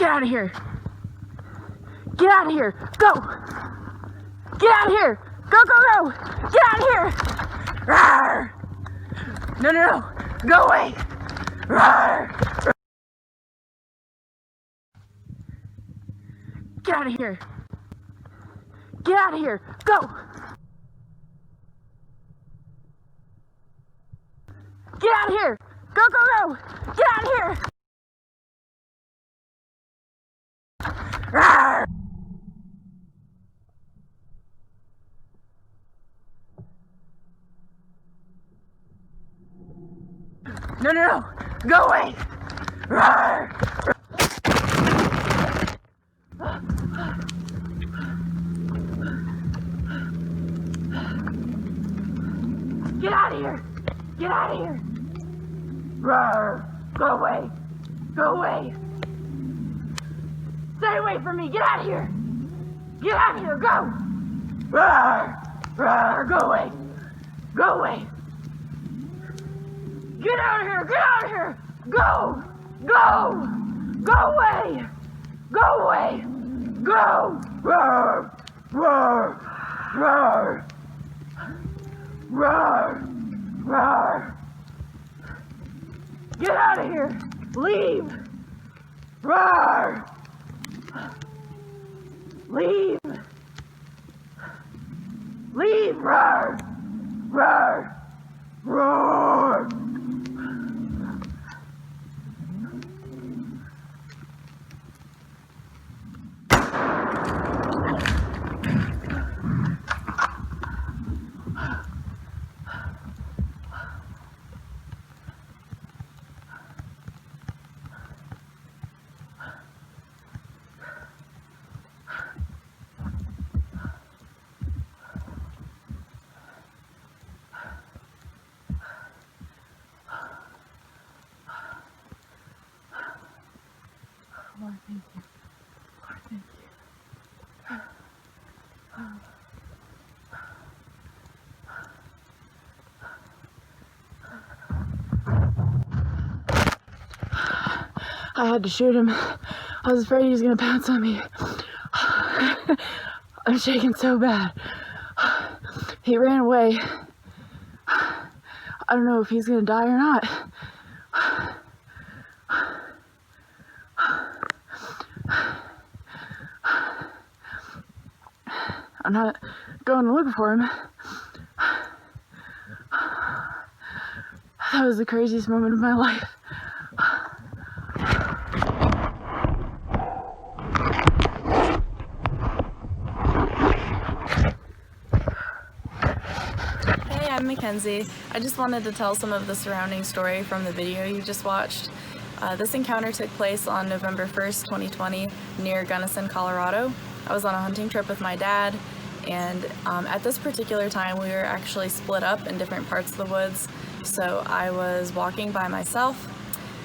Get out of here. Get out of here. Go. Get out of here. Go, go, go. Get out of here. Rawr. No, no, no. Go away. Rawr. Get out of here. Get out of here. Go. Get out of here. Go, go, go. Get out of here. Rawr. No, no, no. Go away. Rawr. Get out of here. Get out of here. Rawr. Go away. Go away. Stay away from me. Get out of here. Get out of here. Go. Rawr. Rawr. Go away. Go away. Get out of here. Get out of here. Go. Go. Go away. Go away. Go. Rawr. Rawr. Rawr. Rawr. Rawr. Get out of here. Leave. Rawr. Leave. Leave. Rawr. Rawr. Roar. Lord, thank you. Lord, thank you. I had to shoot him. I was afraid he was gonna pounce on me. I'm shaking so bad. He ran away. I don't know if he's gonna die or not. I'm not going to look for him. That was the craziest moment of my life. Hey, I'm Mackenzie. I just wanted to tell some of the surrounding story from the video you just watched. This encounter took place on November 1st, 2020, near Gunnison, Colorado. I was on a hunting trip with my dad, and at this particular time we were actually split up in different parts of the woods. So I was walking by myself,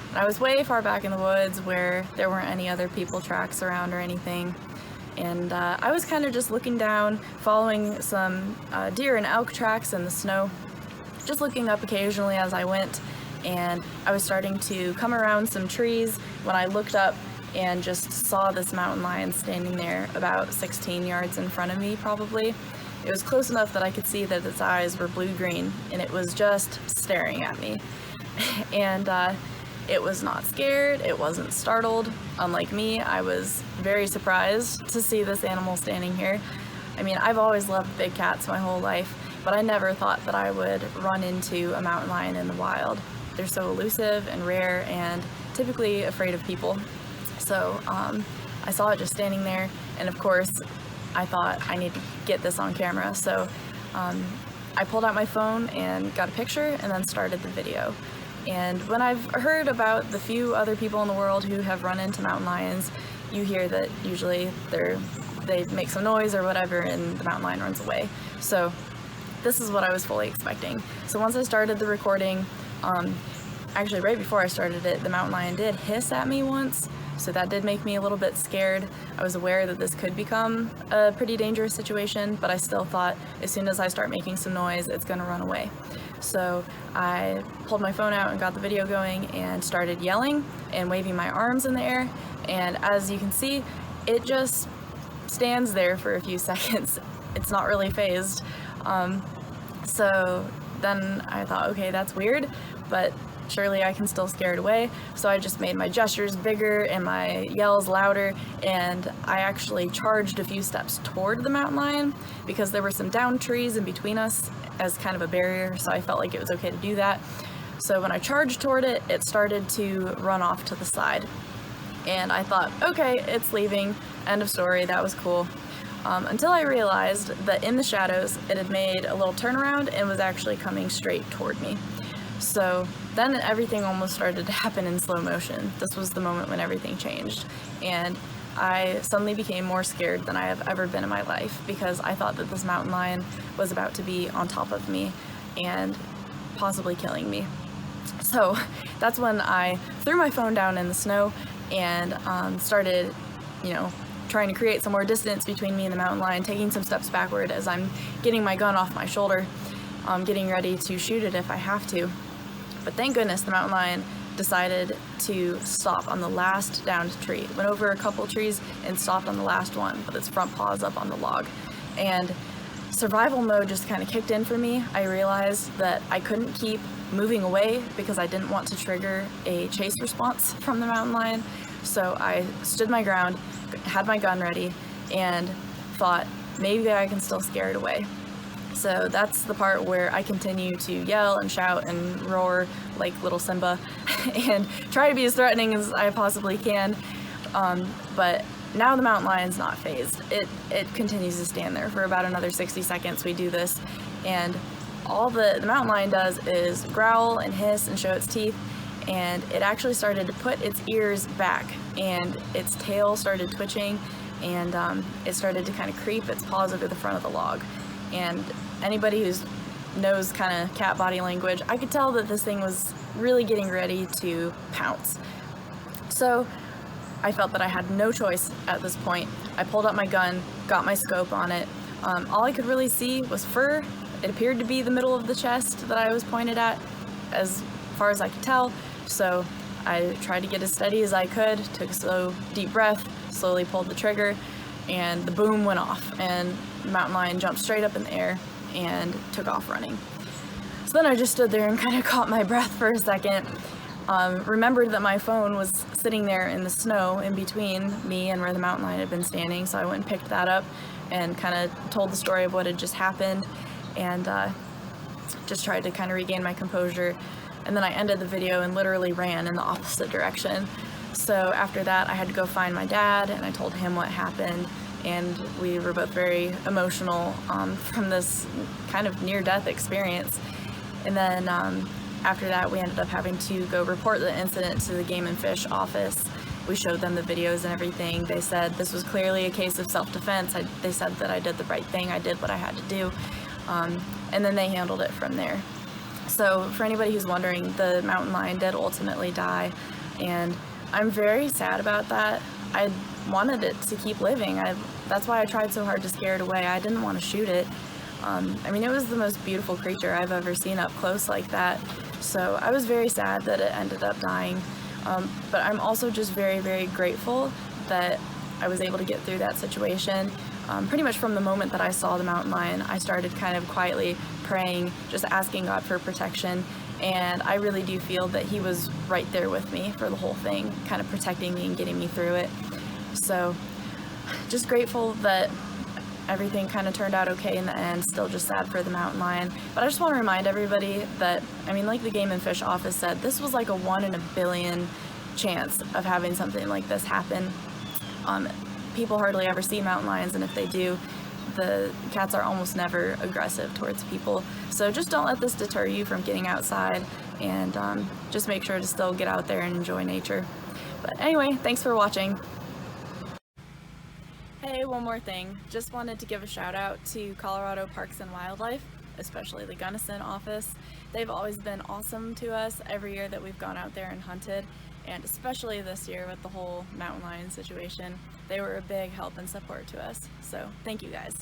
and I was way far back in the woods where there weren't any other people tracks around or anything. And I was kind of just looking down, following some deer and elk tracks in the snow, just looking up occasionally as I went. And I was starting to come around some trees when I looked up and just saw this mountain lion standing there about 16 yards in front of me, probably. It was close enough that I could see that its eyes were blue-green, and it was just staring at me. And it was not scared, it wasn't startled. Unlike me, I was very surprised to see this animal standing here. I mean, I've always loved big cats my whole life, but I never thought that I would run into a mountain lion in the wild. They're so elusive and rare and typically afraid of people. So I saw it just standing there, and of course I thought I need to get this on camera. So I pulled out my phone and got a picture and then started the video. And when I've heard about the few other people in the world who have run into mountain lions, you hear that usually they make some noise or whatever and the mountain lion runs away. So this is what I was fully expecting. So once I started the recording, actually right before I started it, the mountain lion did hiss at me once. So that did make me a little bit scared. I was aware that this could become a pretty dangerous situation, but I still thought as soon as I start making some noise, it's gonna run away. So I pulled my phone out and got the video going and started yelling and waving my arms in the air. and as you can see, it just stands there for a few seconds. It's not really phased. So then I thought, okay, that's weird, but surely I can still scare it away. So I just made my gestures bigger and my yells louder, and I actually charged a few steps toward the mountain lion because there were some downed trees in between us as kind of a barrier, so I felt like it was okay to do that. So when I charged toward it, it started to run off to the side. And I thought, okay, it's leaving, end of story, that was cool. Until I realized that in the shadows, it had made a little turnaround and was actually coming straight toward me. So then everything almost started to happen in slow motion. This was the moment when everything changed. And I suddenly became more scared than I have ever been in my life because I thought that this mountain lion was about to be on top of me and possibly killing me. So that's when I threw my phone down in the snow and started, trying to create some more distance between me and the mountain lion, taking some steps backward as I'm getting my gun off my shoulder, getting ready to shoot it if I have to. But thank goodness the mountain lion decided to stop on the last downed tree. It went over a couple trees and stopped on the last one, with its front paws up on the log. And survival mode just kind of kicked in for me. I realized that I couldn't keep moving away because I didn't want to trigger a chase response from the mountain lion. So I stood my ground, had my gun ready, and thought maybe I can still scare it away. So that's the part where I continue to yell and shout and roar like little Simba and try to be as threatening as I possibly can. But now the mountain lion's not phased. It continues to stand there for about another 60 seconds. We do this, and all the mountain lion does is growl and hiss and show its teeth, and it actually started to put its ears back, and its tail started twitching, and it started to kind of creep its paws over the front of the log. And anybody who knows kind of cat body language, I could tell that this thing was really getting ready to pounce. So I felt that I had no choice at this point. I pulled up my gun, got my scope on it. All I could really see was fur. It appeared to be the middle of the chest that I was pointed at, as far as I could tell. So I tried to get as steady as I could, took a slow, deep breath, slowly pulled the trigger, and the boom went off, and the mountain lion jumped straight up in the air and took off running. So then I just stood there and kind of caught my breath for a second. Remembered that my phone was sitting there in the snow in between me and where the mountain lion had been standing, so I went and picked that up and kind of told the story of what had just happened, and just tried to kind of regain my composure. And then I ended the video and literally ran in the opposite direction. So after that, I had to go find my dad, and I told him what happened, and we were both very emotional from this kind of near-death experience. And then after that, we ended up having to go report the incident to the Game and Fish office. We showed them the videos and everything. They said this was clearly a case of self-defense. They said that I did the right thing. I did what I had to do. And then they handled it from there. So for anybody who's wondering, the mountain lion did ultimately die, and I'm very sad about that. I wanted it to keep living. That's why I tried so hard to scare it away. I didn't want to shoot it. I mean, it was the most beautiful creature I've ever seen up close like that. So I was very sad that it ended up dying. But I'm also just very, very grateful that I was able to get through that situation. Pretty much from the moment that I saw the mountain lion, I started kind of quietly praying, just asking God for protection. And I really do feel that he was right there with me for the whole thing, kind of protecting me and getting me through it. So just grateful that everything kind of turned out okay in the end. Still just sad for the mountain lion. But I just want to remind everybody that, I mean, like the Game and Fish office said, this was like a 1 in a billion chance of having something like this happen. People hardly ever see mountain lions, and if they do, the cats are almost never aggressive towards people. So just don't let this deter you from getting outside, and just make sure to still get out there and enjoy nature. But anyway, thanks for watching. Hey, one more thing. Just wanted to give a shout out to Colorado Parks and Wildlife, especially the Gunnison office. They've always been awesome to us every year that we've gone out there and hunted, and especially this year with the whole mountain lion situation. They were a big help and support to us. So thank you guys.